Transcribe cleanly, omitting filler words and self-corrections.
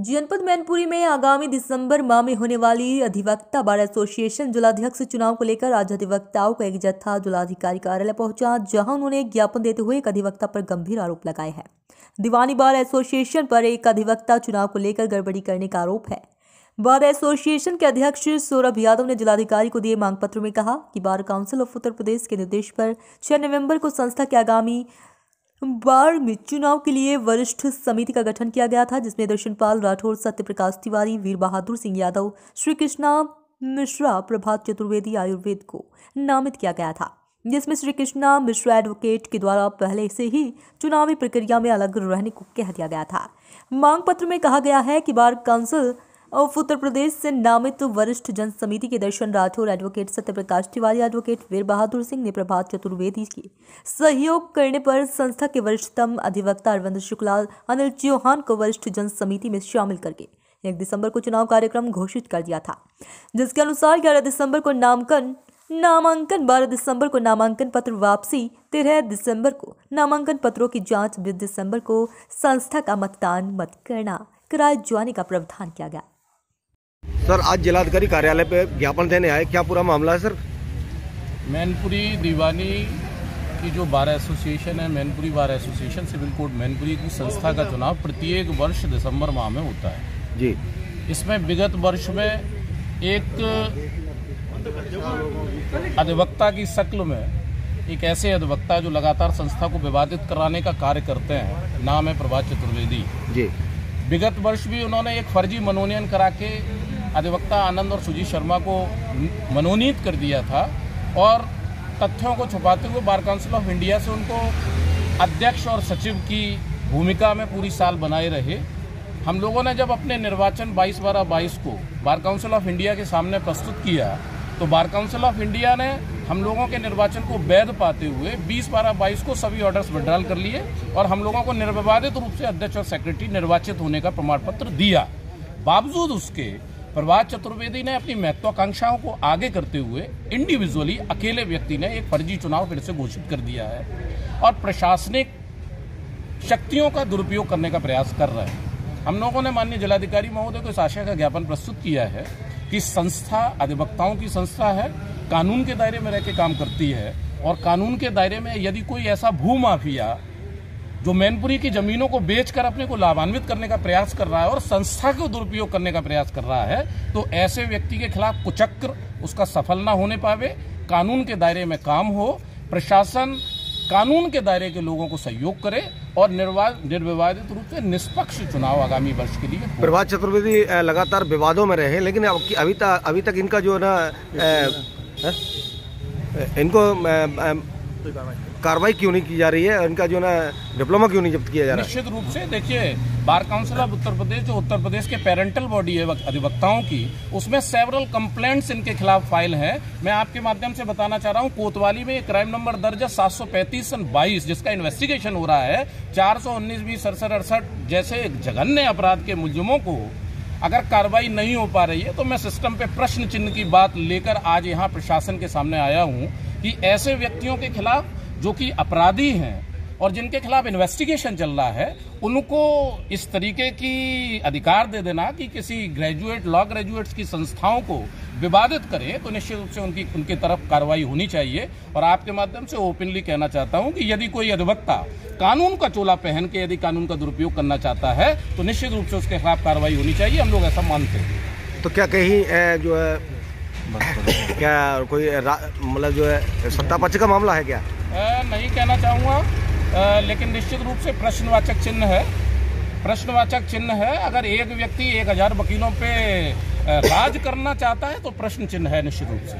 जनपद मैनपुरी में आगामी दिसंबर माह में होने वाली अधिवक्ता बार एसोसिएशन जिलाध्यक्ष चुनाव को लेकर आज अधिवक्ताओं का एक जत्था जिलाधिकारी कार्यालय पहुंचा, जहां उन्होंने एक ज्ञापन देते हुए एक अधिवक्ता पर गंभीर आरोप लगाए हैं। दीवानी बार एसोसिएशन पर एक अधिवक्ता चुनाव को लेकर गड़बड़ी करने का आरोप है। बार एसोसिएशन के अध्यक्ष सौरभ यादव ने जिलाधिकारी को दिए मांग पत्र में कहा कि bar council of Uttar Pradesh के निर्देश पर 6 नवंबर को संस्था के आगामी बार में चुनाव के लिए वरिष्ठ समिति का गठन किया गया था, जिसमें दर्शनपाल राठौर, सत्य प्रकाश तिवारी, वीर बहादुर सिंह यादव, श्री कृष्णा मिश्रा, प्रभात चतुर्वेदी आयुर्वेद को नामित किया गया था, जिसमें श्री कृष्णा मिश्रा एडवोकेट के द्वारा पहले से ही चुनावी प्रक्रिया में अलग रहने को कह दिया गया था। मांग पत्र में कहा गया है कि bar council of Uttar Pradesh से नामित वरिष्ठ जन समिति के दर्शन राठौर, एडवोकेट सत्य प्रकाश तिवारी, एडवोकेट वीर बहादुर सिंह ने प्रभात चतुर्वेदी की सहयोग करने पर संस्था के वरिष्ठतम अधिवक्ता अरविंद शुक्ला, अनिल चौहान को वरिष्ठ जन समिति में शामिल करके 1 दिसंबर को चुनाव कार्यक्रम घोषित कर दिया था, जिसके अनुसार 11 दिसंबर को नामांकन, 12 दिसंबर को नामांकन पत्र वापसी, 13 दिसंबर को नामांकन पत्रों की जांच, 20 दिसंबर को संस्था का मतदान मतगणना कराए जाने का प्रावधान किया गया। सर, आज जिलाधिकारी कार्यालय पे ज्ञापन देने आए, क्या पूरा मामला है सर? मैनपुरी दीवानी की जो बार एसोसिएशन है, Mainpuri bar association civil court Mainpuri की संस्था का चुनाव प्रत्येक वर्ष दिसंबर माह में होता है जी। इसमें विगत वर्ष में एक अधिवक्ता की शक्ल में एक ऐसे अधिवक्ता जो लगातार संस्था को विवादित कराने का कार्य करते हैं, नाम है प्रभात चतुर्वेदी जी। विगत वर्ष भी उन्होंने एक फर्जी मनोनयन करा के अधिवक्ता आनंद और सुजीत शर्मा को मनोनीत कर दिया था और तथ्यों को छुपाते हुए बार काउंसिल ऑफ इंडिया से उनको अध्यक्ष और सचिव की भूमिका में पूरी साल बनाए रहे। हम लोगों ने जब अपने निर्वाचन 22/12/22 को बार काउंसिल ऑफ इंडिया के सामने प्रस्तुत किया तो बार काउंसिल ऑफ इंडिया ने हम लोगों के निर्वाचन को वैध पाते हुए 20/12/22 को सभी ऑर्डर्स विड्रॉल कर लिए और हम लोगों को निर्विवादित रूप से अध्यक्ष और सेक्रेटरी निर्वाचित होने का प्रमाण पत्र दिया। बावजूद उसके प्रभात चतुर्वेदी ने अपनी महत्वाकांक्षाओं को आगे करते हुए इंडिविजुअली अकेले व्यक्ति ने एक फर्जी चुनाव फिर से घोषित कर दिया है और प्रशासनिक शक्तियों का दुरुपयोग करने का प्रयास कर रहे हैं। हम लोगों ने माननीय जिलाधिकारी महोदय को इस आशय का ज्ञापन प्रस्तुत किया है कि संस्था अधिवक्ताओं की संस्था है, कानून के दायरे में रह के काम करती है और कानून के दायरे में यदि कोई ऐसा भूमाफिया जो मैनपुरी की जमीनों को बेचकर अपने को लाभान्वित करने का प्रयास कर रहा है और संस्था को दुरुपयोग करने का प्रयास कर रहा है, तो ऐसे व्यक्ति के खिलाफ कुचक्र उसका सफल ना होने पावे, कानून के दायरे में काम हो, प्रशासन कानून के दायरे के लोगों को सहयोग करे और निर्विवादित रूप से निष्पक्ष चुनाव आगामी वर्ष के लिए। प्रभात चतुर्वेदी लगातार विवादों में रहे, लेकिन अभी तक इनका जो है ना इनको कार्रवाई क्यों नहीं की जा रही है, इनका जो ना डिप्लोमा क्यों नहीं जब्त किया जा रहा है? निश्चित रूप से देखिए, bar council of Uttar Pradesh जो उत्तर प्रदेश के पेरेंटल बॉडी है अधिवक्ताओं की, उसमें सेवरल कंप्लेंट्स इनके खिलाफ फाइल है। मैं आपके माध्यम से बताना चाह रहा हूं, कोतवाली में क्राइम नंबर दर्ज है 735/22 जिसका इन्वेस्टिगेशन हो रहा है। 419, 20, 67, 68 जैसे जघन्य अपराध के मुलजिमों को अगर कार्रवाई नहीं हो पा रही है तो मैं सिस्टम पे प्रश्न चिन्ह की बात लेकर आज यहाँ प्रशासन के सामने आया हूँ कि ऐसे व्यक्तियों के खिलाफ जो कि अपराधी हैं और जिनके खिलाफ इन्वेस्टिगेशन चल रहा है, उनको इस तरीके की अधिकार दे देना कि किसी लॉ ग्रेजुएट्स की संस्थाओं को विवादित करे, तो निश्चित रूप से उनकी तरफ कार्रवाई होनी चाहिए। और आपके माध्यम से ओपनली कहना चाहता हूं कि यदि कोई अधिवक्ता कानून का चोला पहन के यदि कानून का दुरुपयोग करना चाहता है तो निश्चित रूप से उसके खिलाफ कार्रवाई होनी चाहिए। हम लोग ऐसा मानते हैं। तो क्या कहीं जो है क्या कोई मतलब जो है सत्ता पक्ष का मामला है क्या? नहीं कहना चाहूँगा, लेकिन निश्चित रूप से प्रश्नवाचक चिन्ह है। अगर एक व्यक्ति 1000 वकीलों पे राज करना चाहता है तो प्रश्न चिन्ह है निश्चित रूप से।